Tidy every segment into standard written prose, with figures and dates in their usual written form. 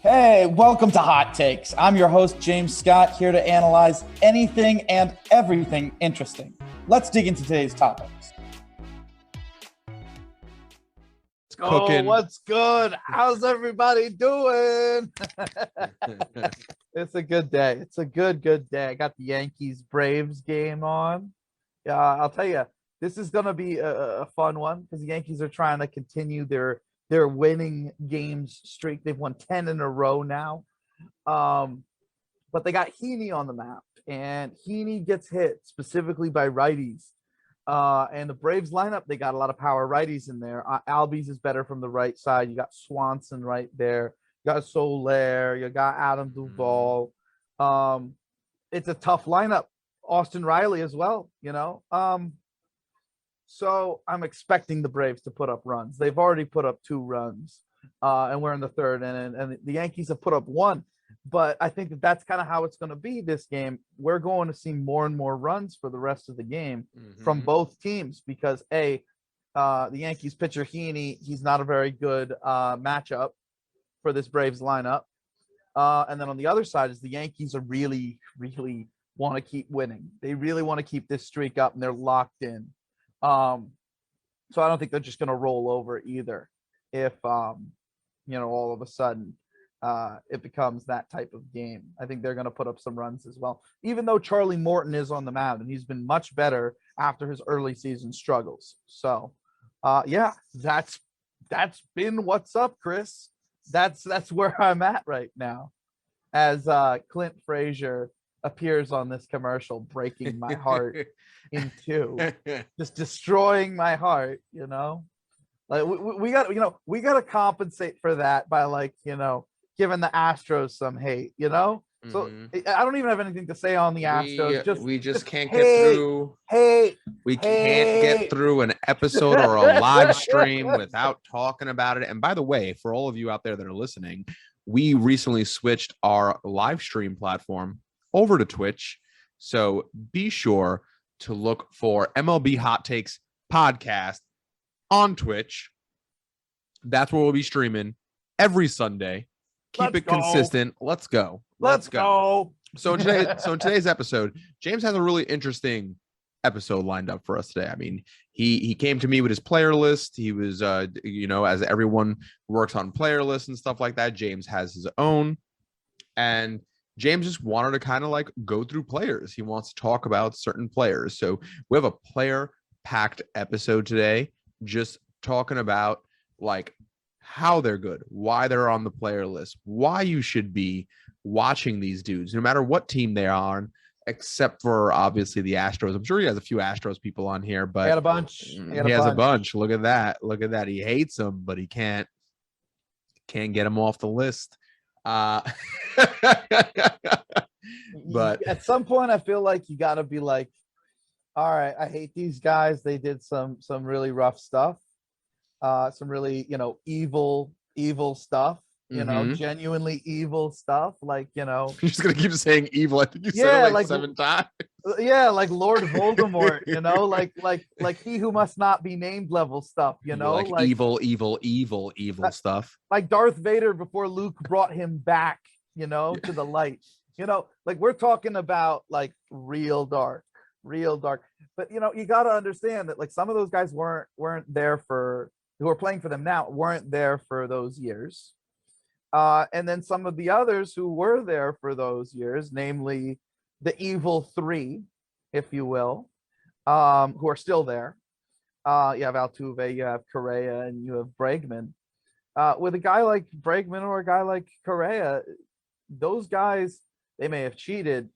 Hey, welcome to Hot Takes. I'm your host, James Scott, here to analyze anything and everything interesting. Let's dig into today's topics. Cooking. What's good? How's everybody doing? It's a good day. It's a good day. I got the Yankees-Braves game on. Yeah, I'll tell you, this is going to be a fun one because the Yankees are trying to continue their winning games streak. They've won 10 in a row now. But they got Heaney on the map, and Heaney gets hit specifically by righties. And the Braves lineup, they got a lot of power righties in there. Albies is better from the right side. You got Swanson right there. You got Soler. You got Adam Duvall. It's a tough lineup. Austin Riley as well, So I'm expecting the Braves to put up runs. They've already put up 2 runs, and we're in the third, and the Yankees have put up 1. But I think that's kind of how it's going to be this game. We're going to see more and more runs for the rest of the game from both teams because, the Yankees pitcher Heaney, he's not a very good matchup for this Braves lineup. And then on the other side is the Yankees are really, really want to keep winning. They really want to keep this streak up, and they're locked in. So I don't think they're just going to roll over either if, all of a sudden it becomes that type of game. I think they're going to put up some runs as well, even though Charlie Morton is on the mound, and he's been much better after his early season struggles. So, that's been what's up, Chris. That's where I'm at right now as Clint Frazier appears on this commercial, breaking my heart in 2, just destroying my heart. Like we got to compensate for that by giving the Astros some hate. So I don't even have anything to say on the Astros. We just can't get through. We can't get through an episode or a live stream without talking about it. And by the way, for all of you out there that are listening, we recently switched our live stream platform over to Twitch. So be sure to look for MLB Hot Takes podcast on Twitch. That's where we'll be streaming every Sunday. Keep it consistent. Let's go. So in today's episode, James has a really interesting episode lined up for us today. I mean, he came to me with his player list. He was, as everyone works on player lists and stuff like that, James has his own. And James just wanted to kind of go through players. He wants to talk about certain players. So we have a player-packed episode today, just talking about how they're good, why they're on the player list, why you should be watching these dudes, no matter what team they are on, except for obviously the Astros. I'm sure he has a few Astros people on here, but he had a bunch. He has a bunch. Look at that. He hates them, but he can't get them off the list. But at some point I feel like you got to be like, all right, I hate these guys. They did some really rough stuff. Some really, evil stuff, genuinely evil stuff. You're just going to keep saying evil. I think you said it 7 times. Yeah. Like Lord Voldemort, like he who must not be named level stuff, evil stuff. Like Darth Vader before Luke brought him back, to the light, we're talking about real dark. But, you got to understand that some of those guys weren't there who are playing for them now weren't there for those years. And then some of the others who were there for those years, namely the evil 3, if you will, who are still there. You have Altuve, you have Correa, and you have Bregman. With a guy like Bregman or a guy like Correa, those guys, they may have cheated,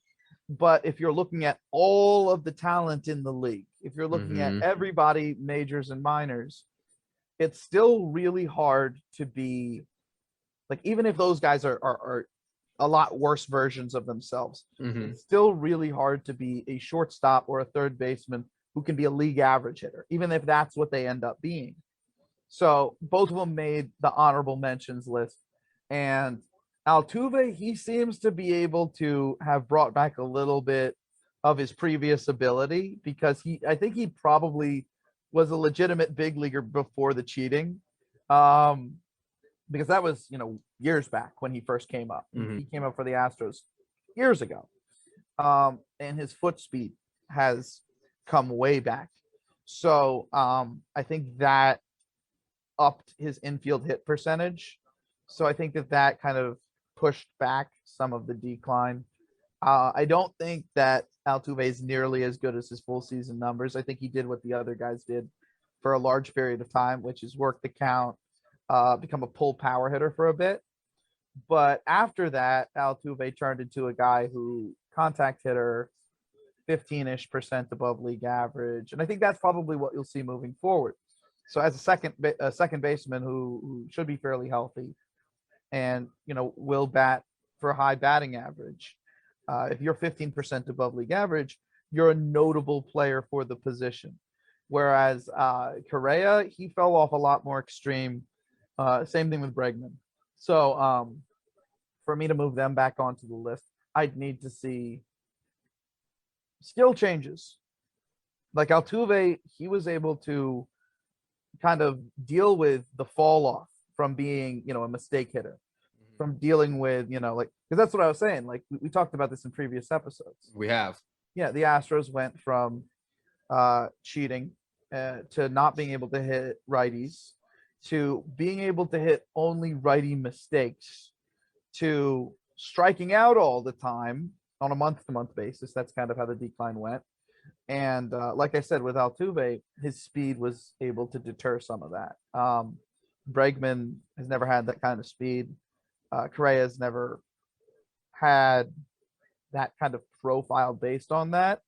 but if you're looking at all of the talent in the league, if you're looking at everybody, majors and minors, it's still really hard to be even if those guys are a lot worse versions of themselves, it's still really hard to be a shortstop or a third baseman who can be a league average hitter, even if that's what they end up being. So both of them made the honorable mentions list. And Altuve, he seems to be able to have brought back a little bit of his previous ability because I think he probably was a legitimate big leaguer before the cheating. Because that was, years back when he first came up. Mhm. He came up for the Astros years ago. And his foot speed has come way back. So I think that upped his infield hit percentage. So I think that kind of pushed back some of the decline. I don't think that Altuve is nearly as good as his full season numbers. I think he did what the other guys did for a large period of time, which is work the count, become a pull power hitter for a bit. But after that, Altuve turned into a guy who contact hitter, 15-ish% above league average. And I think that's probably what you'll see moving forward. So as a second baseman who should be fairly healthy and, will bat for a high batting average, if you're 15% above league average, you're a notable player for the position. Whereas Correa, he fell off a lot more extreme. Same thing with Bregman. So for me to move them back onto the list, I'd need to see skill changes. Like Altuve, he was able to kind of deal with the fall off from being, a mistake hitter, from dealing with, because that's what I was saying. Like we talked about this in previous episodes. We have. Yeah, the Astros went from cheating to not being able to hit righties to being able to hit only righty mistakes to striking out all the time on a month-to-month basis. That's kind of how the decline went. And like I said, with Altuve, his speed was able to deter some of that. Bregman has never had that kind of speed. Correa has never had that kind of profile based on that.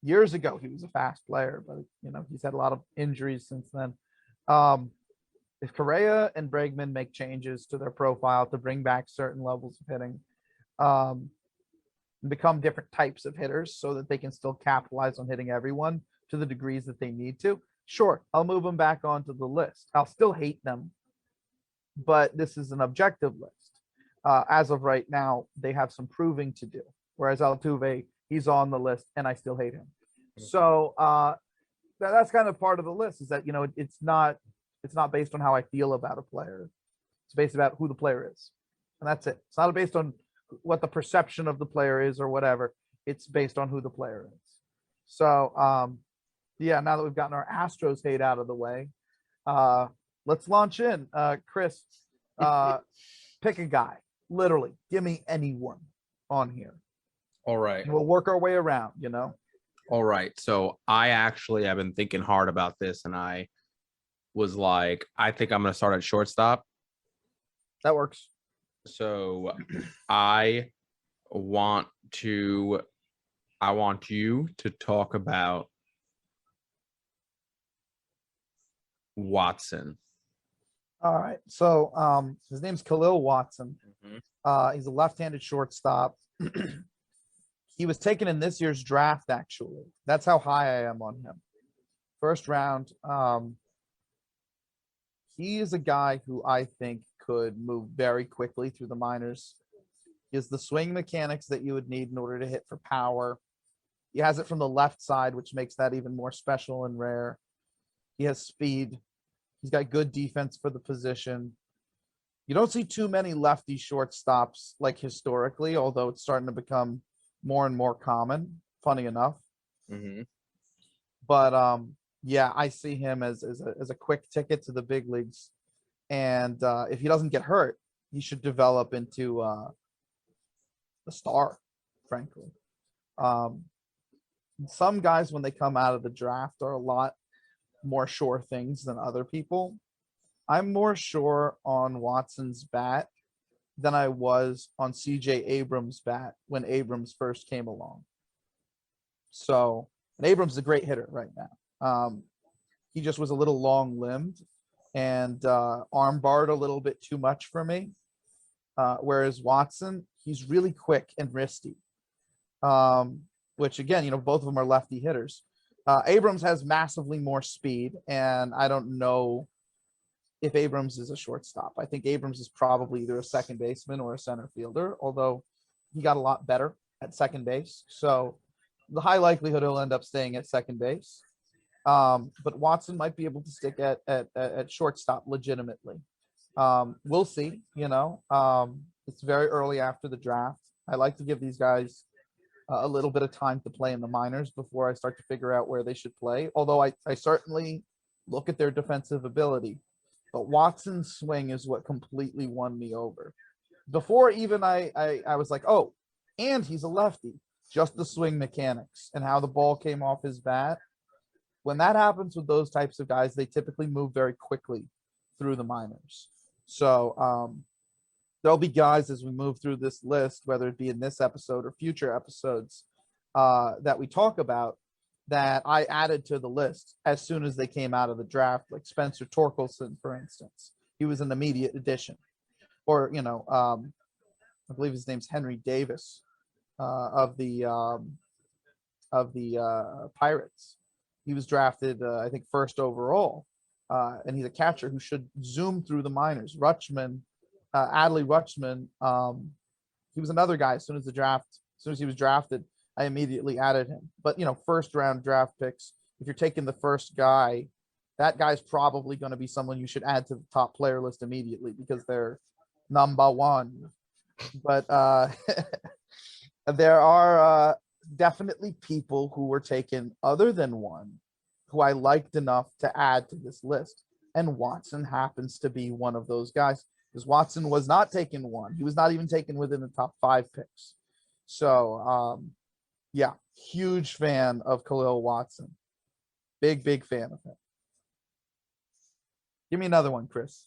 Years ago, he was a fast player, but he's had a lot of injuries since then. If Correa and Bregman make changes to their profile to bring back certain levels of hitting, become different types of hitters so that they can still capitalize on hitting everyone to the degrees that they need to, sure, I'll move them back onto the list. I'll still hate them, but this is an objective list. As of right now, they have some proving to do. Whereas Altuve, he's on the list and I still hate him. So that's kind of part of the list, is that, it's not based on how I feel about a player. It's based about who the player is. And that's it. It's not based on what the perception of the player is or whatever. It's based on who the player is. So, now that we've gotten our Astros hate out of the way, let's launch in. Chris, pick a guy. Literally, give me anyone on here. All right. And we'll work our way around, All right. So I've been thinking hard about this, and I was like, I think I'm going to start at shortstop. That works. So I want you to talk about Watson. All right. So his name's Khalil Watson. Mm-hmm. He's a left-handed shortstop. He was taken in this year's draft, actually. That's how high I am on him. First round. He is a guy who I think could move very quickly through the minors. He has the swing mechanics that you would need in order to hit for power. He has it from the left side, which makes that even more special and rare. He has speed. He's got good defense for the position. You don't see too many lefty shortstops like historically, although it's starting to become more and more common, funny enough. Mm-hmm. But I see him as a quick ticket to the big leagues. And if he doesn't get hurt, he should develop into a star, frankly. Some guys, when they come out of the draft, are a lot more sure things than other people. I'm more sure on Watson's bat than I was on CJ Abrams' bat when Abrams first came along. So, and Abrams is a great hitter right now. He just was a little long-limbed and arm barred a little bit too much for me. Whereas Watson, he's really quick and wristy, which again, both of them are lefty hitters. Abrams has massively more speed, and I don't know if Abrams is a shortstop. I think Abrams is probably either a second baseman or a center fielder, although he got a lot better at second base. So the high likelihood he'll end up staying at second base. But Watson might be able to stick at shortstop legitimately. We'll see. It's very early after the draft. I like to give these guys a little bit of time to play in the minors before I start to figure out where they should play. Although I certainly look at their defensive ability, but Watson's swing is what completely won me over. Before even I was like, oh, and he's a lefty. Just the swing mechanics and how the ball came off his bat. When that happens with those types of guys, they typically move very quickly through the minors. So there'll be guys as we move through this list, whether it be in this episode or future episodes that we talk about, that I added to the list as soon as they came out of the draft, like Spencer Torkelson, for instance. He was an immediate addition. Or, I believe his name's Henry Davis of the Pirates. He was drafted, I think, first overall. And he's a catcher who should zoom through the minors. Adley Rutschman, he was another guy. As soon as he was drafted, I immediately added him. But, first round draft picks, if you're taking the first guy, that guy's probably going to be someone you should add to the top player list immediately because they're number one. But there are definitely people who were taken other than one who I liked enough to add to this list. And Watson happens to be one of those guys, because Watson was not taken one. He was not even taken within the top 5 picks. So, yeah, huge fan of Khalil Watson. Big fan of him. Give me another one, Chris.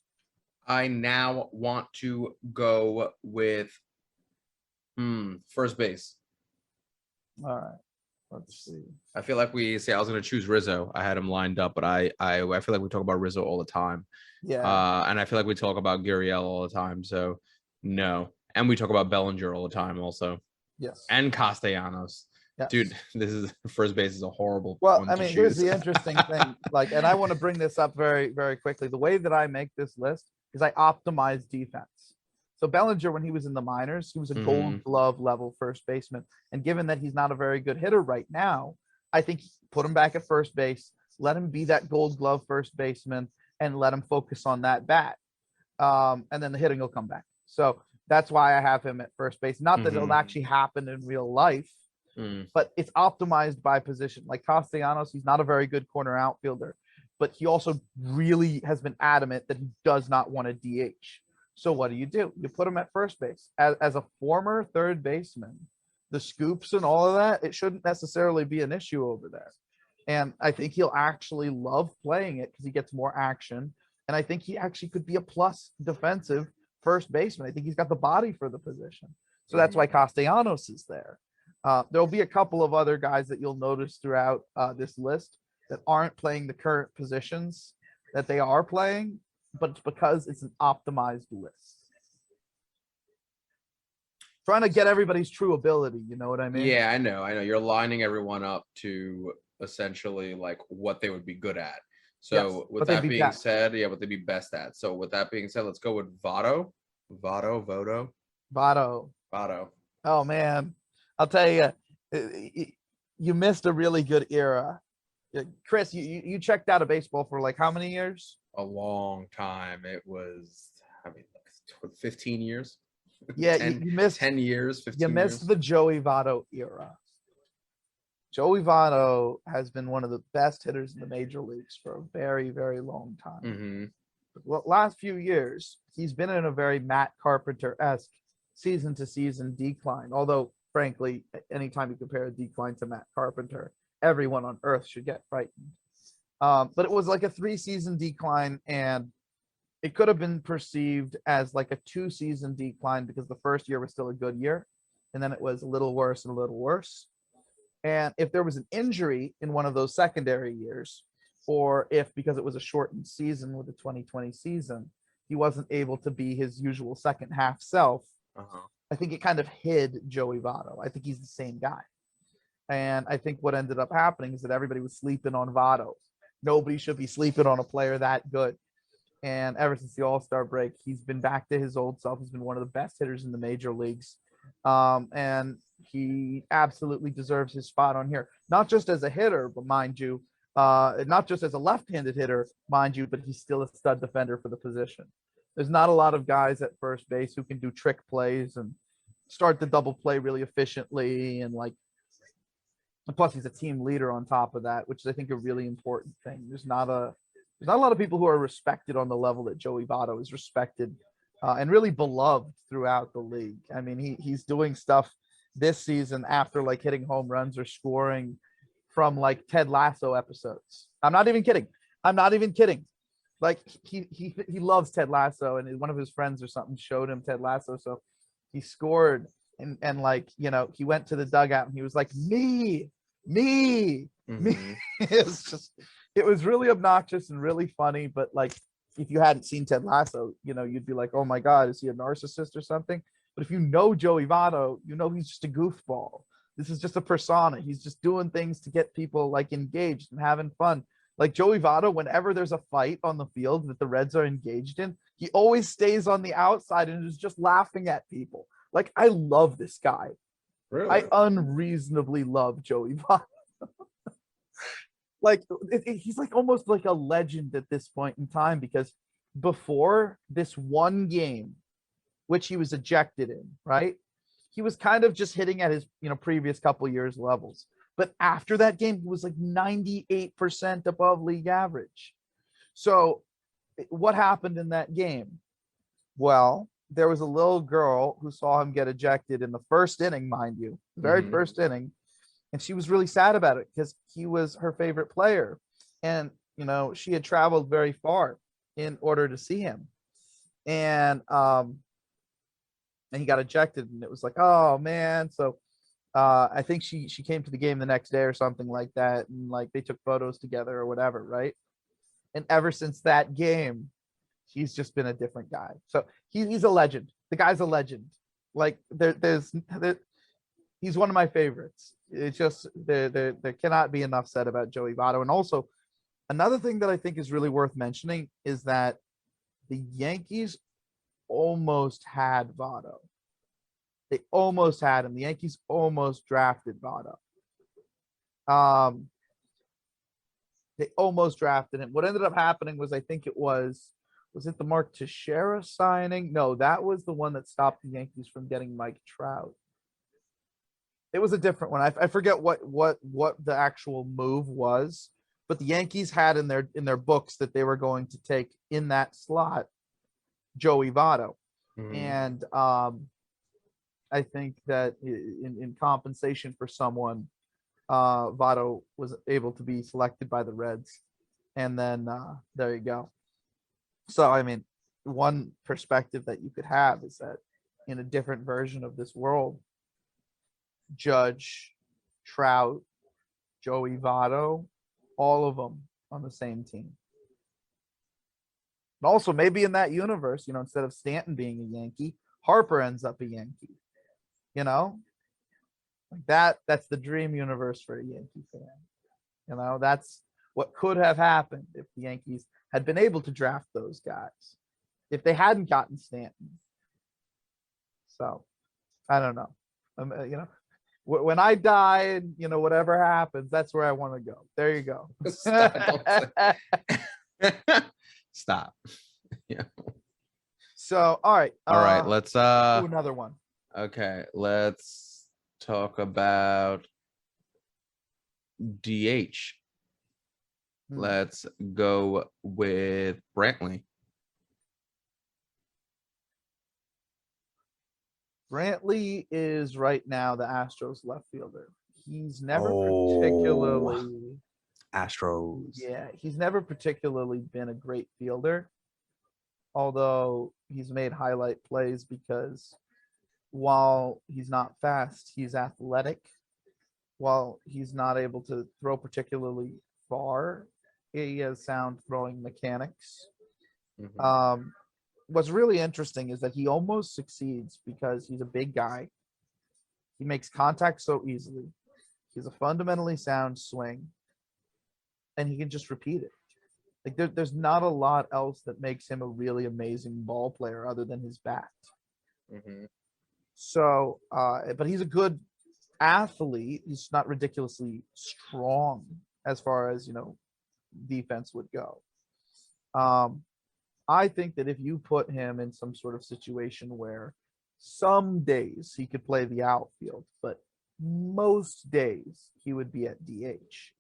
I now want to go with first base. All right. Let's see. I feel like I was going to choose Rizzo. I had him lined up, but I feel like we talk about Rizzo all the time. Yeah. And I feel like we talk about Gurriel all the time. So no. And we talk about Bellinger all the time also. Yes. And Castellanos. Yes. Dude, first base is a horrible. Well, I mean, here's the interesting thing. And I want to bring this up very, very quickly. The way that I make this list is I optimize defense. So Bellinger, when he was in the minors, he was a Gold Glove level first baseman. And given that he's not a very good hitter right now, I think put him back at first base, let him be that Gold Glove first baseman, and let him focus on that bat. And then the hitting will come back. So that's why I have him at first base. Not that it'll actually happen in real life, but it's optimized by position. Like Castellanos, he's not a very good corner outfielder, but he also really has been adamant that he does not want a DH. So what do? You put him at first base. As a former third baseman, the scoops and all of that, it shouldn't necessarily be an issue over there. And I think he'll actually love playing it because he gets more action. And I think he actually could be a plus defensive first baseman. I think he's got the body for the position. So that's why Castellanos is there. There'll be a couple of other guys that you'll notice throughout this list that aren't playing the current positions that they are playing, but it's because it's an optimized list. Trying to get everybody's true ability, you know what I mean? Yeah, I know. You're lining everyone up to essentially like what they would be good at. So yes, with that being said, what they'd be best at. So with that being said, let's go with Votto. Oh man, I'll tell you, you missed a really good era. Chris, you checked out of baseball for like how many years? A long time. It was, 15 years. Yeah, 10, you missed 10 years. 15 you missed years. The Joey Votto era. Joey Votto has been one of the best hitters in the major leagues for a very, very long time. The last few years, he's been in a very Matt Carpenter-esque season-to-season decline. Although, frankly, anytime you compare a decline to Matt Carpenter, everyone on earth should get frightened. But it was like a 3-season decline, and it could have been perceived as like a 2-season decline because the first year was still a good year, and then it was a little worse and a little worse. And if there was an injury in one of those secondary years, or if because it was a shortened season with the 2020 season, he wasn't able to be his usual second half self, I think it kind of hid Joey Votto. I think he's the same guy. And I think what ended up happening is that everybody was sleeping on Votto. Nobody should be sleeping on a player that good. And ever since the All-Star break, he's been back to his old self. He's been one of the best hitters in the major leagues. And he absolutely deserves his spot on here. Not just as a hitter, but mind you, not just as a left-handed hitter, mind you, but he's still a stud defender for the position. There's not a lot of guys at first base who can do trick plays and start the double play really efficiently. And plus he's a team leader on top of that, which is I think a really important thing. There's not a lot of people who are respected on the level that Joey Votto is respected and really beloved throughout the league. I mean, he's doing stuff this season after like hitting home runs or scoring from like Ted Lasso episodes. I'm not even kidding. Like he loves Ted Lasso, and one of his friends or something showed him Ted Lasso, so he scored and like, you know, he went to the dugout and he was like, me. It was really obnoxious and really funny, but like if you hadn't seen Ted Lasso, you know, you'd be like, oh my God, is he a narcissist or something? But if you know Joey Votto, you know he's just a goofball. This is just a persona. He's just doing things to get people like engaged and having fun. Like Joey Votto, whenever there's a fight on the field that the Reds are engaged in, he always stays on the outside and is just laughing at people. Like, I love this guy. Really? I unreasonably love Joey Votto. Like, he's like almost like a legend at this point in time, because before this one game, which he was ejected in, right? He was kind of just hitting at his, you know, previous couple years levels. But after that game, he was like 98% above league average. So what happened in that game? Well, there was a little girl who saw him get ejected in the first inning, mind you, very first inning. And she was really sad about it because he was her favorite player. And, you know, she had traveled very far in order to see him. And he got ejected, and it was like, oh man. So I think she came to the game the next day or something like that, and like they took photos together or whatever, right? And ever since that game, he's just been a different guy. So he's a legend. The guy's a legend. Like he's one of my favorites. It's just there cannot be enough said about Joey Votto. And also another thing that I think is really worth mentioning is that the Yankees almost had Votto. They almost had him. The Yankees almost drafted Votto. They almost drafted him. What ended up happening was, I think it was it the Mark Teixeira signing? No, that was the one that stopped the Yankees from getting Mike Trout. It was a different one. I forget what the actual move was, but the Yankees had in their books that they were going to take in that slot Joey Votto. And I think that in compensation for someone, Votto was able to be selected by the Reds. And then there you go. So, I mean, one perspective that you could have is that in a different version of this world, Judge, Trout, Joey Votto, all of them on the same team. And also, maybe in that universe, you know, instead of Stanton being a Yankee, Harper ends up a Yankee. You know, like that's the dream universe for a Yankee fan. You know, that's what could have happened if the Yankees had been able to draft those guys, if they hadn't gotten Stanton. So I don't know. You know, when I die, you know, whatever happens, that's where I want to go. There you go. Stop. Yeah. So, all right. Let's do another one. Okay, let's talk about DH. Let's go with Brantley. Brantley is right now the Astros left fielder. He's never particularly Astros. Yeah, he's never particularly been a great fielder, although he's made highlight plays because while he's not fast, he's athletic. While he's not able to throw particularly far, he has sound throwing mechanics. What's really interesting is that he almost succeeds because he's a big guy. He makes contact so easily. He has a fundamentally sound swing, and he can just repeat it. Like there's not a lot else that makes him a really amazing ball player other than his bat. So, but he's a good athlete. He's not ridiculously strong as far as, you know, defense would go. I think that if you put him in some sort of situation where some days he could play the outfield, but most days he would be at DH,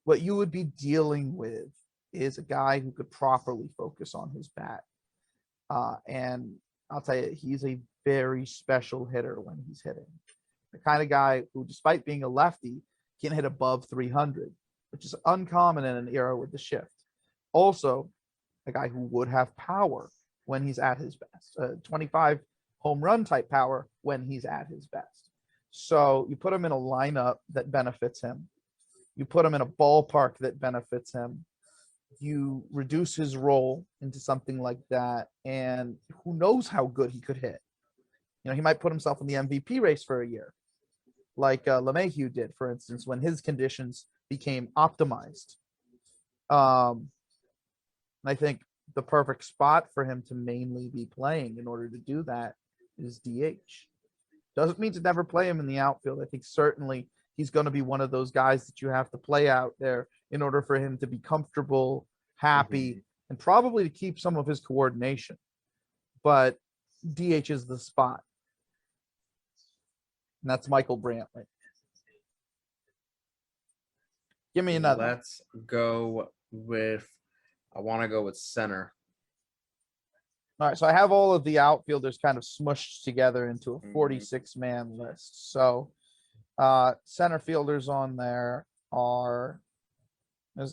what you would be dealing with is a guy who could properly focus on his bat. And I'll tell you, he's a very special hitter when he's hitting. The kind of guy who, despite being a lefty, can hit above 300, which is uncommon in an era with the shift. Also, a guy who would have power when he's at his best, 25 home run type power when he's at his best. So you put him in a lineup that benefits him. You put him in a ballpark that benefits him. You reduce his role into something like that, and who knows how good he could hit. You know, he might put himself in the MVP race for a year, like LeMahieu did, for instance, when his conditions became optimized. And I think the perfect spot for him to mainly be playing in order to do that is DH. Doesn't mean to never play him in the outfield. I think certainly he's going to be one of those guys that you have to play out there in order for him to be comfortable, happy, and probably to keep some of his coordination. But DH is the spot. And that's Michael Brantley. Give me another. Let's go with, I want to go with center. All right, so I have all of the outfielders kind of smushed together into a 46-man list. So center fielders on there are,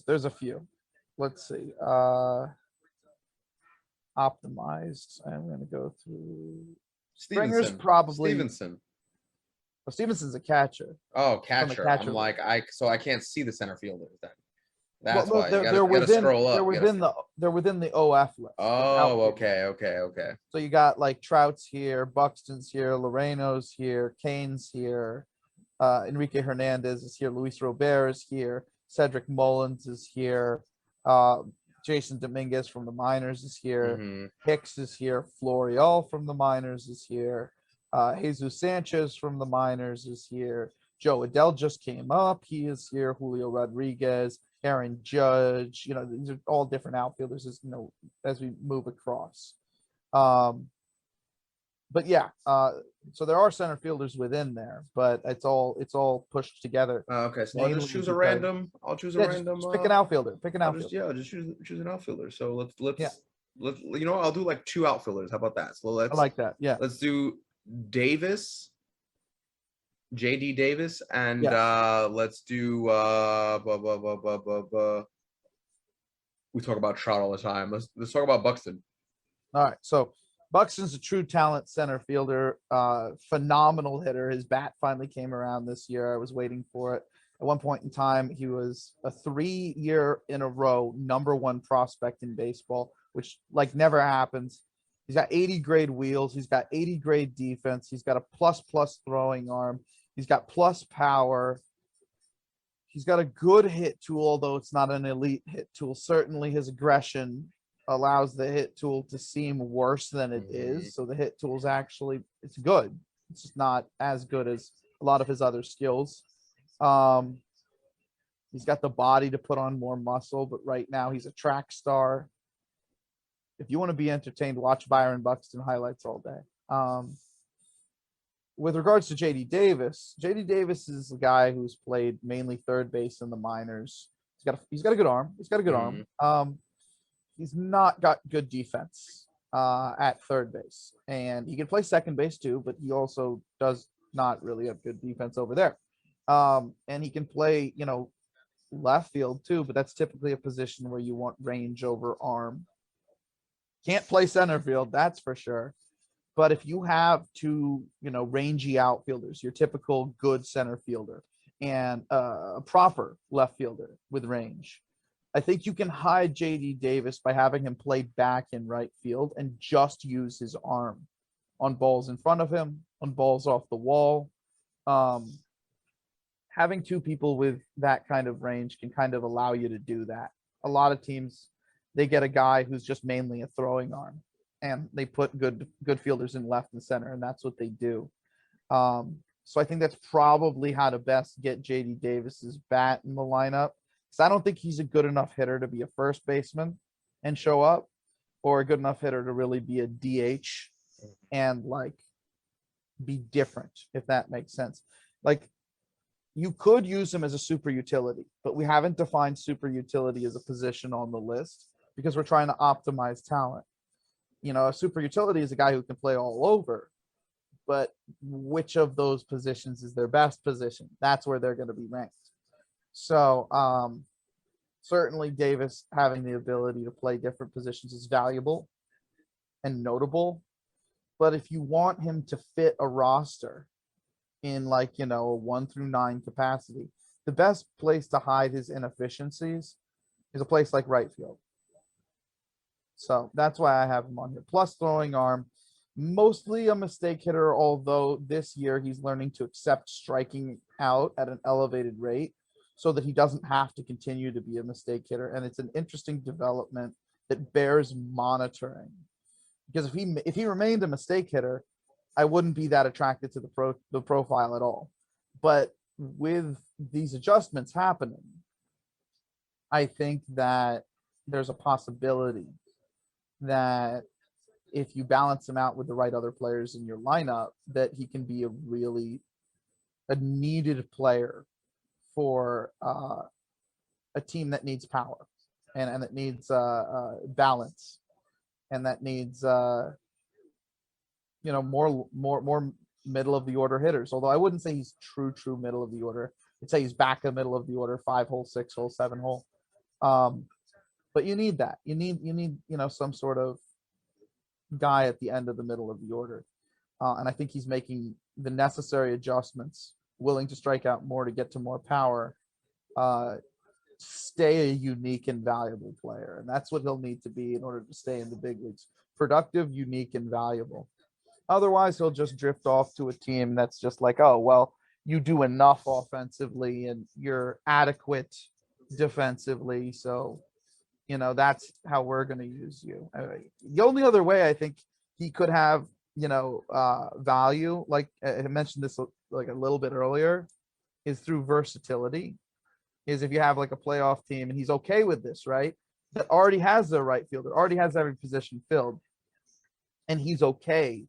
there's a few. Let's see. Optimized. I'm going to go through. Springer's probably. Stevenson. Well, Stevenson's a catcher. Oh, catcher. I'm like, I can't see the center fielders then. That's well, why they're, you they're gotta within, scroll up. they're within the OF list. Oh, okay. So you got like Trout's here, Buxton's here, Loreno's here, Kane's here, Enrique Hernandez is here, Luis Robert is here, Cedric Mullins is here, Jason Dominguez from the minors is here, Hicks is here, Florial from the minors is here, Jesus Sanchez from the minors is here, Joe Adell just came up, he is here, Julio Rodriguez, Aaron Judge, you know, these are all different outfielders as, you know, as we move across. But yeah, so there are center fielders within there, but it's all pushed together. Okay, so I'll just choose a random. I'll choose a random. Just pick an outfielder. Pick an outfielder. I'll just choose an outfielder. So let's you know, I'll do like 2 outfielders. How about that? So let's. I like that. Yeah. Let's do Davis. JD Davis, and let's do we talk about Trout all the time. Let's talk about Buxton. All right, so Buxton's a true talent center fielder, phenomenal hitter. His bat finally came around this year. I was waiting for it. At one point in time, he was a 3-year in a row #1 prospect in baseball, which like never happens. He's got 80 grade wheels. He's got 80 grade defense. He's got a plus throwing arm. He's got plus power. He's got a good hit tool, although it's not an elite hit tool. Certainly his aggression allows the hit tool to seem worse than it is. So the hit tool is actually, it's good. It's just not as good as a lot of his other skills. He's got the body to put on more muscle, but right now he's a track star. If you want to be entertained, watch Byron Buxton highlights all day. With regards to JD Davis is a guy who's played mainly third base in the minors. He's got a good arm. He's not got good defense at third base, and he can play second base too, but he also does not really have good defense over there. And he can play, you know, left field too, but that's typically a position where you want range over arm. Can't play center field, that's for sure. But if you have 2, you know, rangy outfielders, your typical good center fielder and a proper left fielder with range, I think you can hide JD Davis by having him play back in right field and just use his arm on balls in front of him, on balls off the wall. Having 2 people with that kind of range can kind of allow you to do that. A lot of teams, they get a guy who's just mainly a throwing arm, and they put good fielders in left and center, and that's what they do. So I think that's probably how to best get JD Davis's bat in the lineup, because I don't think he's a good enough hitter to be a first baseman and show up, or a good enough hitter to really be a DH and like be different, if that makes sense. Like you could use him as a super utility, but we haven't defined super utility as a position on the list because we're trying to optimize talent. You know, a super utility is a guy who can play all over, but which of those positions is their best position? That's where they're going to be ranked. So certainly Davis having the ability to play different positions is valuable and notable. But if you want him to fit a roster in like, you know, a 1 through 9 capacity, the best place to hide his inefficiencies is a place like right field. So that's why I have him on here. Plus throwing arm, mostly a mistake hitter, although this year he's learning to accept striking out at an elevated rate so that he doesn't have to continue to be a mistake hitter. And it's an interesting development that bears monitoring. Because if he remained a mistake hitter, I wouldn't be that attracted to the profile at all. But with these adjustments happening, I think that there's a possibility that if you balance him out with the right other players in your lineup, that he can be a needed player for a team that needs power and that needs balance and that needs you know, more middle of the order hitters. Although I wouldn't say he's true middle of the order. I'd say he's back in the middle of the order, 5 hole, 6 hole, 7 hole. But you need that. You need you know, some sort of guy at the end of the middle of the order. And I think he's making the necessary adjustments, willing to strike out more to get to more power, stay a unique and valuable player. And that's what he'll need to be in order to stay in the big leagues. Productive, unique, and valuable. Otherwise, he'll just drift off to a team that's just like, oh, well, you do enough offensively and you're adequate defensively. So, you know, that's how we're going to use you. The only other way I think he could have, you know, value, like I mentioned this like a little bit earlier, is through versatility. Is if you have like a playoff team and he's okay with this, right? That already has their right fielder, already has every position filled, and he's okay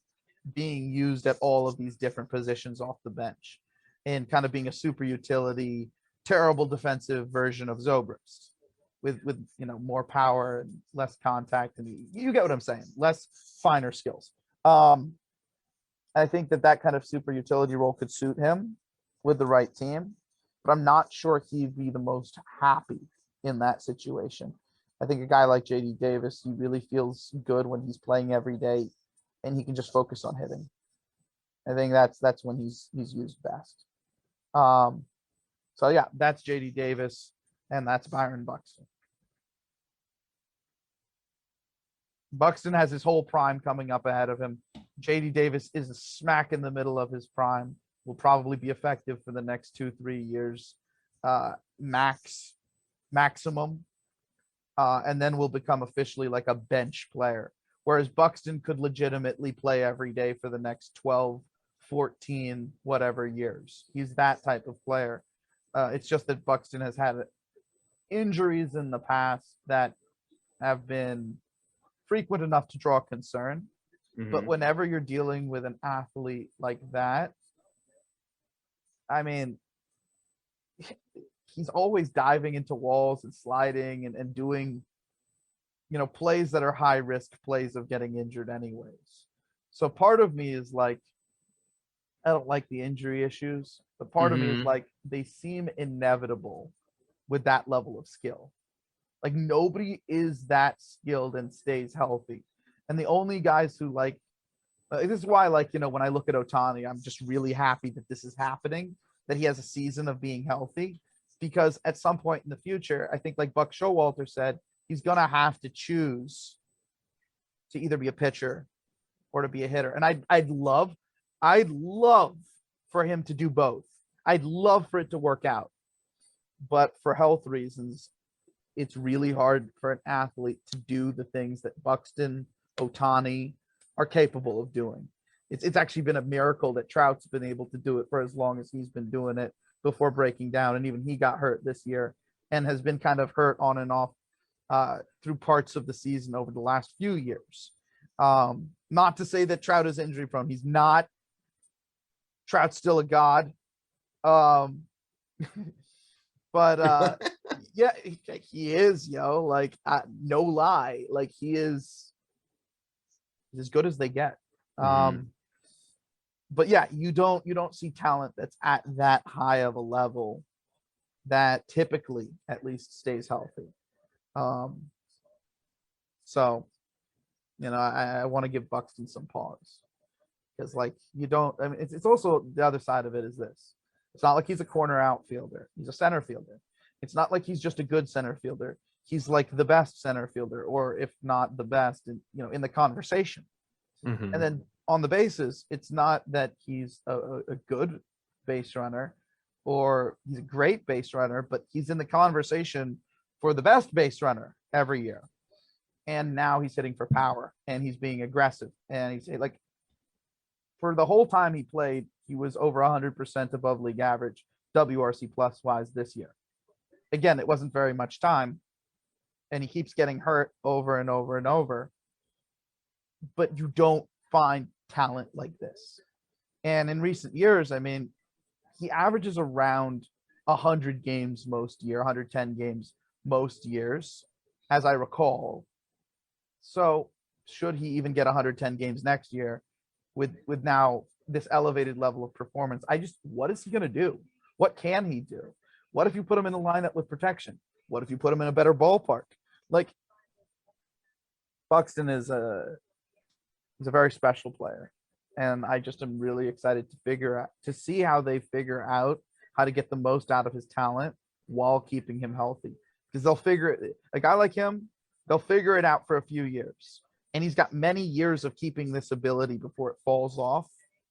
being used at all of these different positions off the bench and kind of being a super utility, terrible defensive version of Zobrist with you know, more power and less contact, and you get what I'm saying, less finer skills. I think that kind of super utility role could suit him with the right team, but I'm not sure he'd be the most happy in that situation. I think a guy like JD Davis, he really feels good when he's playing every day and he can just focus on hitting. I think that's when he's used best. So yeah, that's JD Davis and that's Byron Buxton. Buxton has his whole prime coming up ahead of him. JD Davis is smack in the middle of his prime, will probably be effective for the next 2-3 years, maximum. And then will become officially like a bench player. Whereas Buxton could legitimately play every day for the next 12, 14, whatever years. He's that type of player. It's just that Buxton has had injuries in the past that have been frequent enough to draw concern. Mm-hmm. But whenever you're dealing with an athlete like that, I mean, he's always diving into walls and sliding and doing, you know, plays that are high risk plays of getting injured anyways. So part of me is like, I don't like the injury issues, but part of me is like, they seem inevitable with that level of skill. Like nobody is that skilled and stays healthy. And the only guys who like, this is why, like, you know, when I look at Ohtani, I'm just really happy that this is happening, that he has a season of being healthy, because at some point in the future, I think like Buck Showalter said, he's going to have to choose to either be a pitcher or to be a hitter. And I'd love for him to do both. I'd love for it to work out. But for health reasons, it's really hard for an athlete to do the things that Buxton, Ohtani are capable of doing. It's actually been a miracle that Trout's been able to do it for as long as he's been doing it before breaking down. And even he got hurt this year and has been kind of hurt on and off through parts of the season over the last few years. Not to say that Trout is injury prone. He's not. Trout's still a god. But yeah, he is, yo. Like, no lie. Like, he's as good as they get. But yeah, you don't see talent that's at that high of a level that typically at least stays healthy. So, I want to give Buxton some pause, because like it's also the other side of it is this. It's not like he's a corner outfielder. He's a center fielder. It's not like he's just a good center fielder. He's like the best center fielder, or if not the best, in the conversation. And then on the bases, it's not that he's a good base runner or he's a great base runner, but he's in the conversation for the best base runner every year. And now he's hitting for power and he's being aggressive. And he's like, for the whole time he played, he was over 100% above league average, WRC plus wise this year. Again, it wasn't very much time, and he keeps getting hurt over and over and over. But you don't find talent like this. And in recent years, he averages around 100 games most year, 110 games most years, as I recall. So should he even get 110 games next year with now this elevated level of performance, what is he going to do? What can he do? What if you put him in the lineup with protection? What if you put him in a better ballpark? Like, Buxton is he's a very special player. And I just am really excited to see how they figure out how to get the most out of his talent while keeping him healthy. Because they'll figure it, a guy like him, they'll figure it out for a few years. And he's got many years of keeping this ability before it falls off,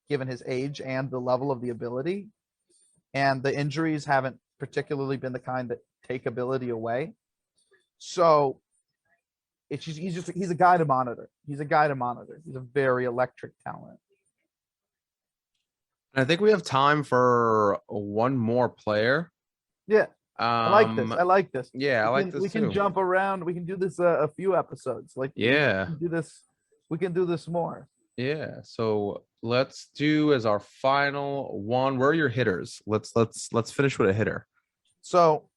given his age and the level of the ability. And the injuries haven't particularly been the kind that take ability away. So he's a guy to monitor. He's a guy to monitor. He's a very electric talent. I think we have time for one more player. Yeah. I like this. Yeah, I like this. We can jump around. We can do this a few episodes. Like, yeah, we can do this more. Yeah. So let's do as our final one. Where are your hitters? Let's finish with a hitter. So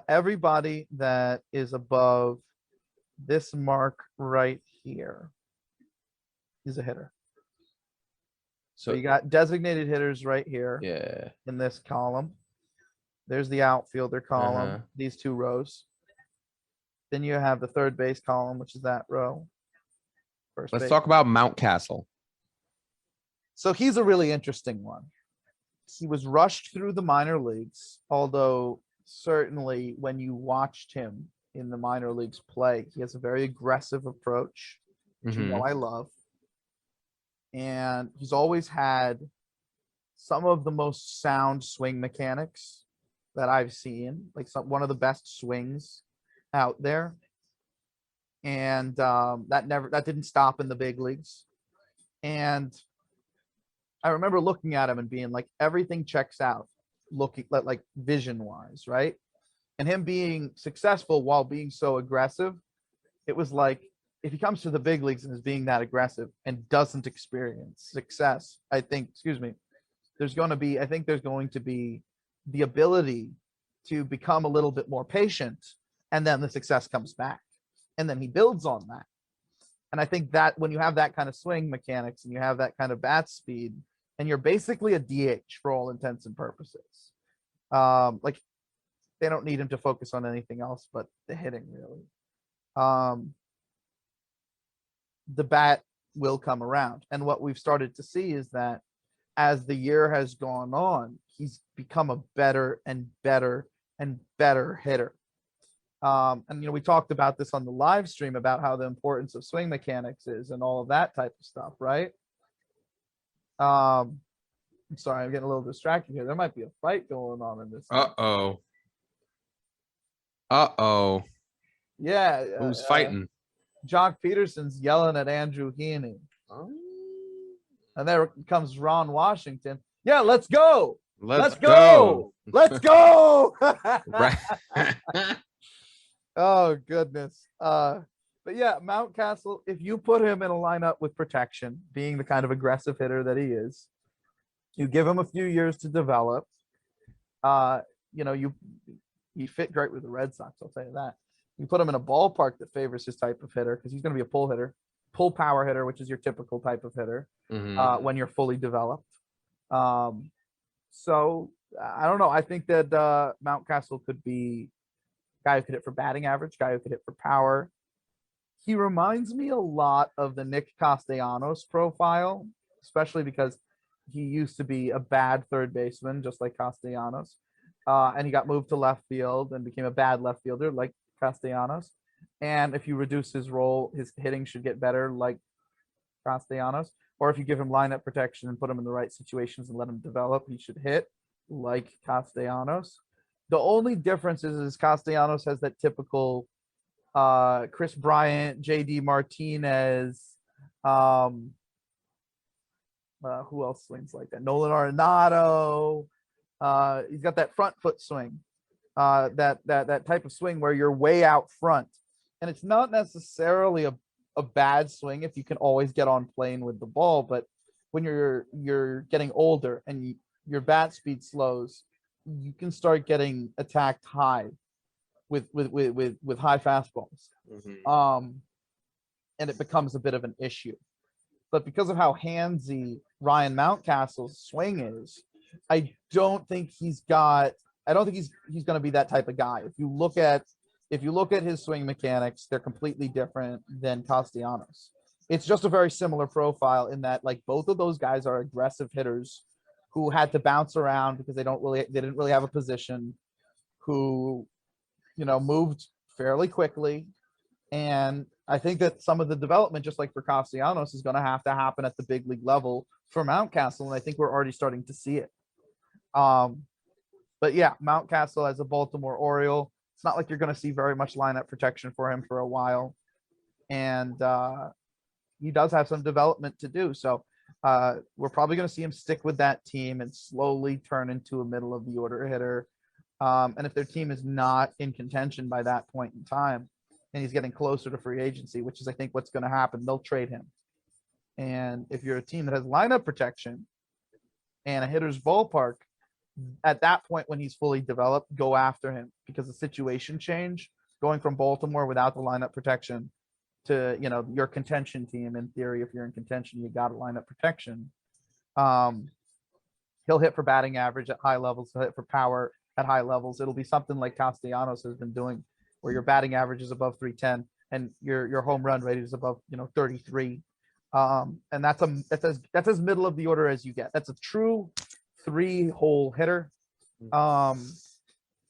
everybody that is above this mark right here is a hitter. So you got designated hitters right here. Yeah. In this column. There's the outfielder column, these two rows. Then you have the third base column, which is that row. Let's talk about Mountcastle. So he's a really interesting one. He was rushed through the minor leagues, although certainly when you watched him in the minor leagues play, he has a very aggressive approach, which I love. And he's always had some of the most sound swing mechanics that I've seen, like one of the best swings out there. And that didn't stop in the big leagues. And I remember looking at him and being like, everything checks out, looking like vision wise, right? And him being successful while being so aggressive, it was like, if he comes to the big leagues and is being that aggressive and doesn't experience success, I think there's going to be the ability to become a little bit more patient, and then the success comes back, and then he builds on that. And I think that when you have that kind of swing mechanics and you have that kind of bat speed, and you're basically a DH for all intents and purposes, like, they don't need him to focus on anything else but the hitting, really. The bat will come around. And what we've started to see is that as the year has gone on, he's become a better and better and better hitter. And we talked about this on the live stream about how the importance of swing mechanics is and all of that type of stuff, right? I'm sorry, I'm getting a little distracted here. There might be a fight going on in this. Yeah. Who's fighting? Jock Peterson's yelling at Andrew Heaney. Oh. And there comes Ron Washington. Yeah, let's go. Let's go. Let's go. Oh goodness. But yeah, Mountcastle, if you put him in a lineup with protection, being the kind of aggressive hitter that he is, you give him a few years to develop. You know, he fit great with the Red Sox, I'll tell you that. You put him in a ballpark that favors his type of hitter because he's going to be a pull hitter, pull power hitter, which is your typical type of hitter when you're fully developed. So I don't know. I think that Mountcastle could be a guy who could hit for batting average, guy who could hit for power. He reminds me a lot of the Nick Castellanos profile, especially because he used to be a bad third baseman, just like Castellanos. And he got moved to left field and became a bad left fielder like Castellanos. And if you reduce his role, his hitting should get better like Castellanos. Or if you give him lineup protection and put him in the right situations and let him develop, he should hit like Castellanos. The only difference is Castellanos has that typical Chris Bryant, JD Martinez, who else swings like that? Nolan Arenado. He's got that front foot swing, that type of swing where you're way out front, and it's not necessarily a bad swing if you can always get on plane with the ball. But when you're getting older and your bat speed slows, you can start getting attacked high with high fastballs. And it becomes a bit of an issue. But because of how handsy Ryan Mountcastle's swing is, I don't think he's going to be that type of guy. If you look at his swing mechanics, they're completely different than Castellanos. It's just a very similar profile in that, like, both of those guys are aggressive hitters who had to bounce around because they didn't really have a position, who, you know, moved fairly quickly. And I think that some of the development, just like for Castellanos, is going to have to happen at the big league level for Mountcastle. And I think we're already starting to see it. But yeah, Mountcastle as a Baltimore Oriole, it's not like you're going to see very much lineup protection for him for a while. And he does have some development to do. So we're probably going to see him stick with that team and slowly turn into a middle of the order hitter. And if their team is not in contention by that point in time, and he's getting closer to free agency, which is, I think, what's going to happen, they'll trade him. And if you're a team that has lineup protection and a hitter's ballpark, at that point when he's fully developed, go after him, because the situation change going from Baltimore without the lineup protection to, you know, your contention team. In theory, if you're in contention, you got a lineup protection. He'll hit for batting average at high levels. He'll hit for power at high levels. It'll be something like Castellanos has been doing, where your batting average is above 310 and your home run rate is above, 33. And that's as middle of the order as you get. That's a true 3-hole hitter. But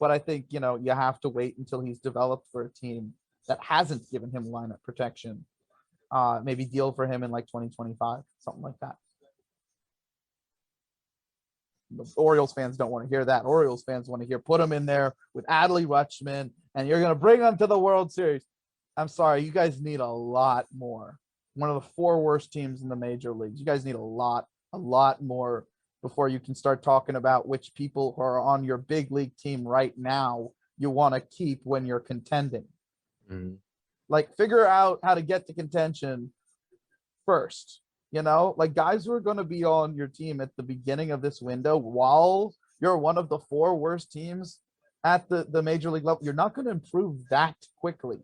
I think, you have to wait until he's developed for a team that hasn't given him lineup protection. Maybe deal for him in like 2025, something like that. The Orioles fans don't want to hear that. Orioles fans want to hear, put him in there with Adley Rutschman, and you're going to bring him to the World Series. I'm sorry, you guys need a lot more. One of the 4 worst teams in the major leagues. You guys need a lot more before you can start talking about which people who are on your big league team right now you want to keep when you're contending. Like, figure out how to get to contention first. Like, guys who are going to be on your team at the beginning of this window, while you're one of the 4 worst teams at the major league level, you're not going to improve that quickly.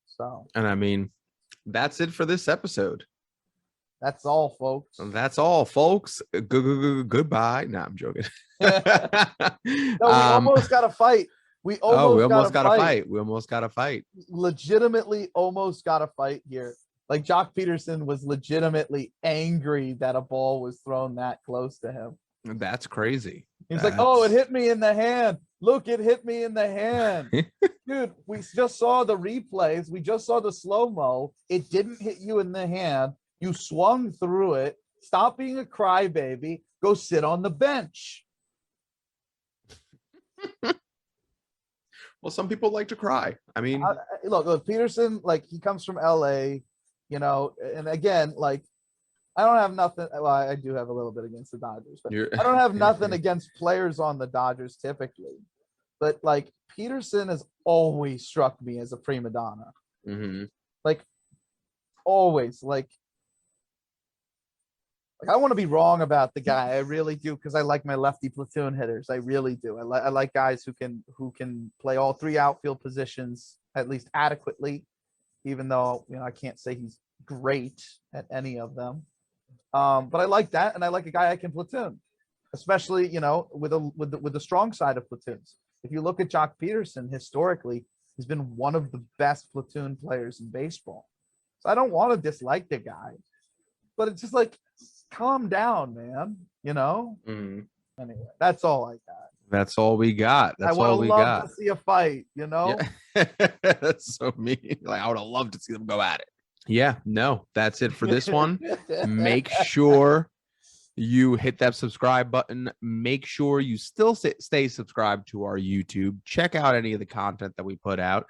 So. And I mean, that's it for this episode. That's all, folks. Goodbye. No, I'm joking. No, we almost got a fight. We almost got a fight. Legitimately almost got a fight here. Like, Jock Peterson was legitimately angry that a ball was thrown that close to him. That's crazy. He's like, "Oh, it hit me in the hand. Look, it hit me in the hand." Dude, we just saw the replays. We just saw the slow-mo. It didn't hit you in the hand. You swung through it. Stop being a crybaby. Go sit on the bench. Well, some people like to cry. I mean, look, Peterson, like, he comes from LA, and again, like, I don't have nothing. Well, I do have a little bit against the Dodgers, but I don't have nothing against players on the Dodgers typically. But like Peterson has always struck me as a prima donna. Mm-hmm. Like always, like I want to be wrong about the guy. I really do, because I like my lefty platoon hitters. I really do. I like guys who can play all three outfield positions at least adequately, even though I can't say he's great at any of them. But I like that, and I like a guy I can platoon, especially with the strong side of platoons. If you look at Jock Peterson historically, he's been one of the best platoon players in baseball. So I don't want to dislike the guy, but it's just like, calm down, man. Mm-hmm. Anyway, that's all I got. That's all we got. I would have loved to see a fight. Yeah. That's so mean. Like, I would have loved to see them go at it. Yeah, no, that's it for this one. Make sure you hit that subscribe button. Make sure you still stay subscribed to our YouTube. Check out any of the content that we put out.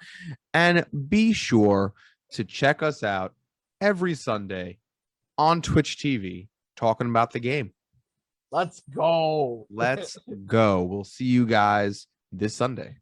And be sure to check us out every Sunday on Twitch TV talking about the game. Let's go. Let's go. We'll see you guys this Sunday.